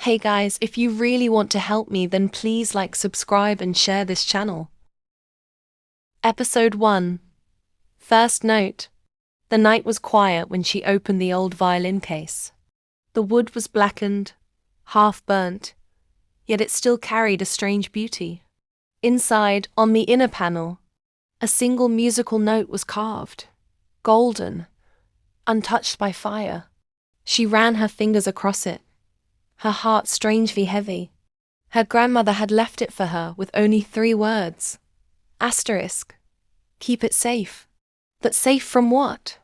Hey guys, if you really want to help me, then please like, subscribe and share this channel. Episode 1. First note. The night was quiet when she opened the old violin case. The wood was blackened, half burnt, yet it still carried a strange beauty. Inside, on the inner panel, a single musical note was carved, golden, untouched by fire. She ran her fingers across it, her heart strangely heavy. Her grandmother had left it for her with only 3 words. Asterisk. Keep it safe. But safe from what?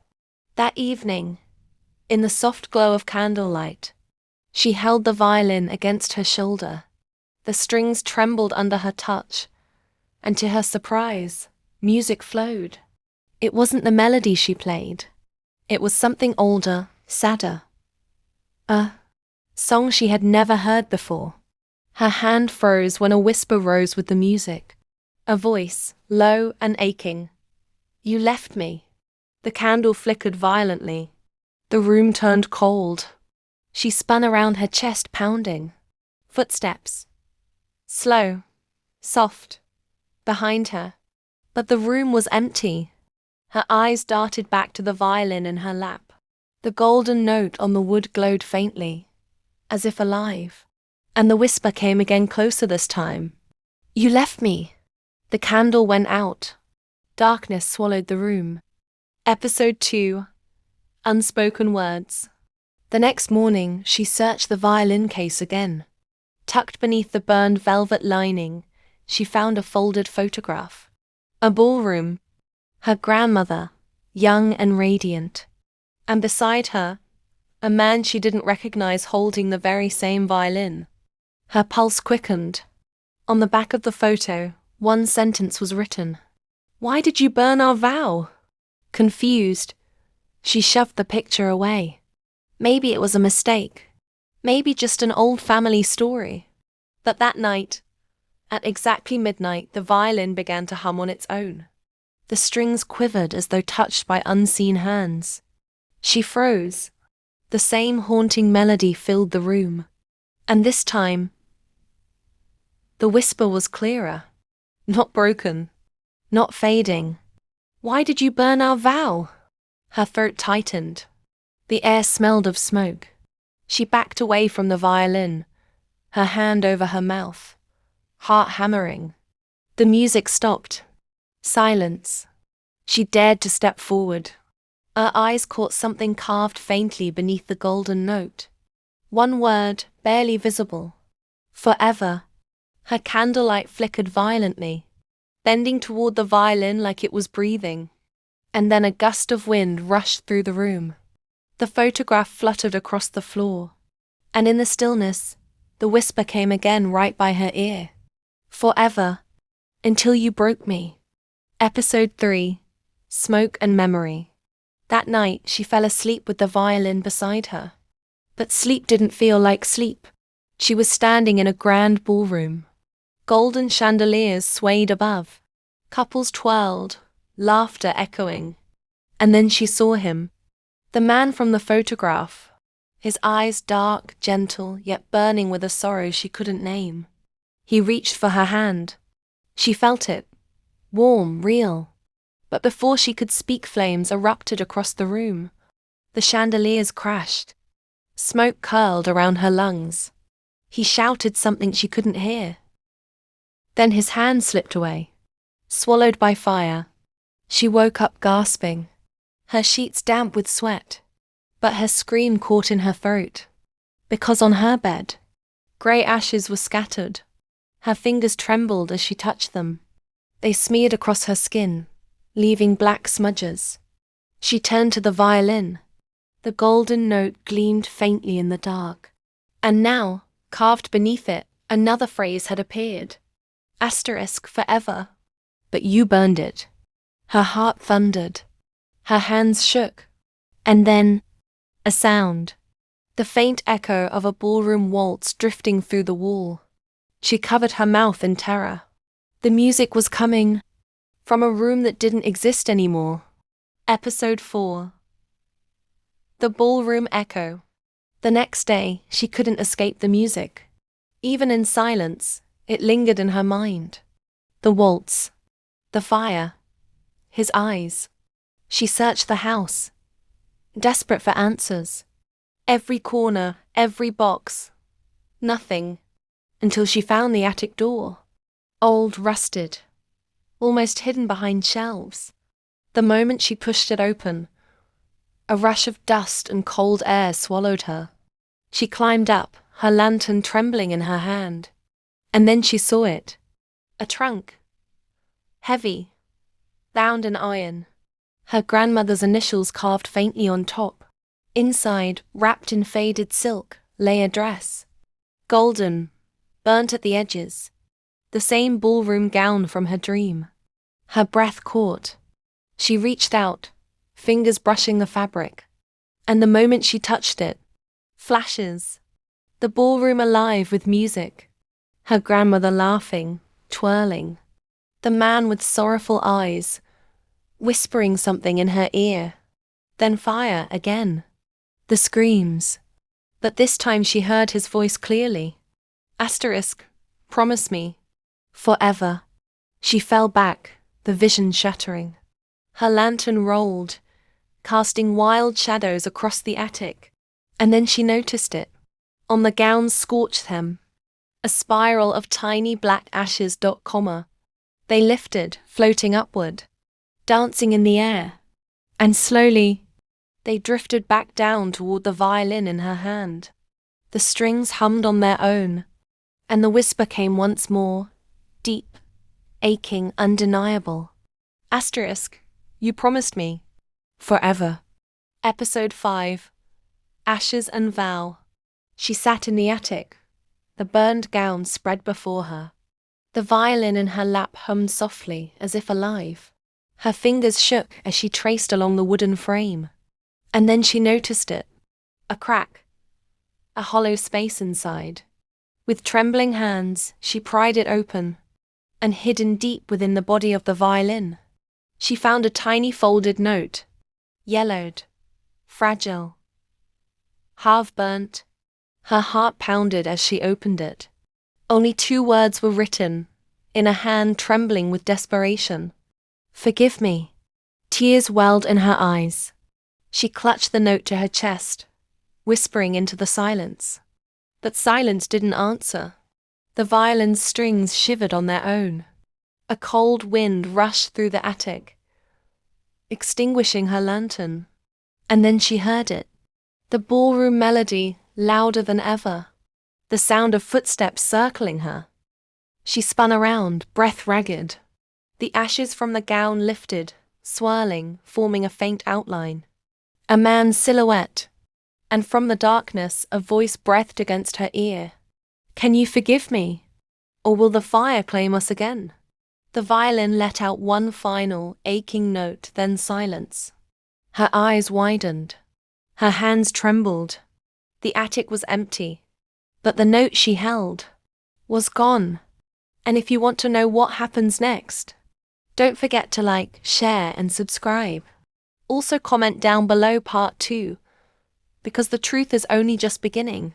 That evening, in the soft glow of candlelight, she held the violin against her shoulder. The strings trembled under her touch, and to her surprise, music flowed. It wasn't the melody she played. It was something older, sadder. A song she had never heard before. Her hand froze when a whisper rose with the music. A voice, low and aching. You left me. The candle flickered violently. The room turned cold. She spun around, her chest pounding. Footsteps. Slow. Soft. Behind her. But the room was empty. Her eyes darted back to the violin in her lap. The golden note on the wood glowed faintly, as if alive. And the whisper came again, closer this time. You left me. The candle went out. Darkness swallowed the room. Episode 2. Unspoken words. The next morning, she searched the violin case again. Tucked beneath the burned velvet lining, she found a folded photograph. A ballroom. Her grandmother, young and radiant. And beside her, a man she didn't recognize holding the very same violin. Her pulse quickened. On the back of the photo, one sentence was written. Why did you burn our vow? Confused, she shoved the picture away. Maybe it was a mistake. Maybe just an old family story. But that night, at exactly midnight, the violin began to hum on its own. The strings quivered as though touched by unseen hands. She froze. The same haunting melody filled the room. And this time, the whisper was clearer. Not broken. Not fading. Why did you burn our vow? Her throat tightened. The air smelled of smoke. She backed away from the violin, her hand over her mouth, heart hammering. The music stopped. Silence. She dared to step forward. Her eyes caught something carved faintly beneath the golden note. One word, barely visible. Forever. Her candlelight flickered violently, bending toward the violin like it was breathing. And then a gust of wind rushed through the room. The photograph fluttered across the floor. And in the stillness, the whisper came again right by her ear. Forever. Until you broke me. Episode 3. Smoke and Memory. That night, she fell asleep with the violin beside her. But sleep didn't feel like sleep. She was standing in a grand ballroom. Golden chandeliers swayed above. Couples twirled, laughter echoing. And then she saw him. The man from the photograph. His eyes dark, gentle, yet burning with a sorrow she couldn't name. He reached for her hand. She felt it. Warm, real. But before she could speak, flames erupted across the room. The chandeliers crashed. Smoke curled around her lungs. He shouted something she couldn't hear. Then his hand slipped away, swallowed by fire. She woke up gasping, her sheets damp with sweat. But her scream caught in her throat, because on her bed, grey ashes were scattered. Her fingers trembled as she touched them. They smeared across her skin, leaving black smudges. She turned to the violin. The golden note gleamed faintly in the dark. And now, carved beneath it, another phrase had appeared. Asterisk, forever. But you burned it. Her heart thundered. Her hands shook. And then, a sound. The faint echo of a ballroom waltz drifting through the wall. She covered her mouth in terror. The music was coming from a room that didn't exist anymore. Episode 4. The ballroom echo. The next day, she couldn't escape the music. Even in silence, it lingered in her mind. The waltz, the fire, his eyes. She searched the house, desperate for answers. Every corner, every box. Nothing, until she found the attic door. Old, rusted, almost hidden behind shelves. The moment she pushed it open, a rush of dust and cold air swallowed her. She climbed up, her lantern trembling in her hand. And then she saw it. A trunk. Heavy, bound in iron. Her grandmother's initials carved faintly on top. Inside, wrapped in faded silk, lay a dress. Golden, burnt at the edges. The same ballroom gown from her dream. Her breath caught. She reached out, fingers brushing the fabric. And the moment she touched it, flashes. The ballroom alive with music. Her grandmother laughing, twirling. The man with sorrowful eyes, whispering something in her ear. Then fire again. The screams. But this time she heard his voice clearly. Asterisk, promise me. Forever. She fell back, the vision shattering. Her lantern rolled, casting wild shadows across the attic. And then she noticed it. On the gown's scorched hem. A spiral of tiny black ashes. They lifted, floating upward, dancing in the air. And slowly, they drifted back down toward the violin in her hand. The strings hummed on their own, and the whisper came once more, deep, aching, undeniable. Asterisk, you promised me. Forever. Episode 5. Ashes and Vow. She sat in the attic, the burned gown spread before her. The violin in her lap hummed softly, as if alive. Her fingers shook as she traced along the wooden frame. And then she noticed it. A crack. A hollow space inside. With trembling hands, she pried it open, and hidden deep within the body of the violin, she found a tiny folded note. Yellowed. Fragile. Half-burnt. Her heart pounded as she opened it. Only 2 words were written, in a hand trembling with desperation. Forgive me. Tears welled in her eyes. She clutched the note to her chest, whispering into the silence. But silence didn't answer. The violin's strings shivered on their own. A cold wind rushed through the attic, extinguishing her lantern. And then she heard it. The ballroom melody, louder than ever. The sound of footsteps circling her. She spun around, breath ragged. The ashes from the gown lifted, swirling, forming a faint outline. A man's silhouette. And from the darkness, a voice breathed against her ear. Can you forgive me? Or will the fire claim us again? The violin let out one final, aching note, then silence. Her eyes widened. Her hands trembled. The attic was empty. But the note she held was gone. And if you want to know what happens next, don't forget to like, share, and subscribe. Also comment down below part 2, because the truth is only just beginning.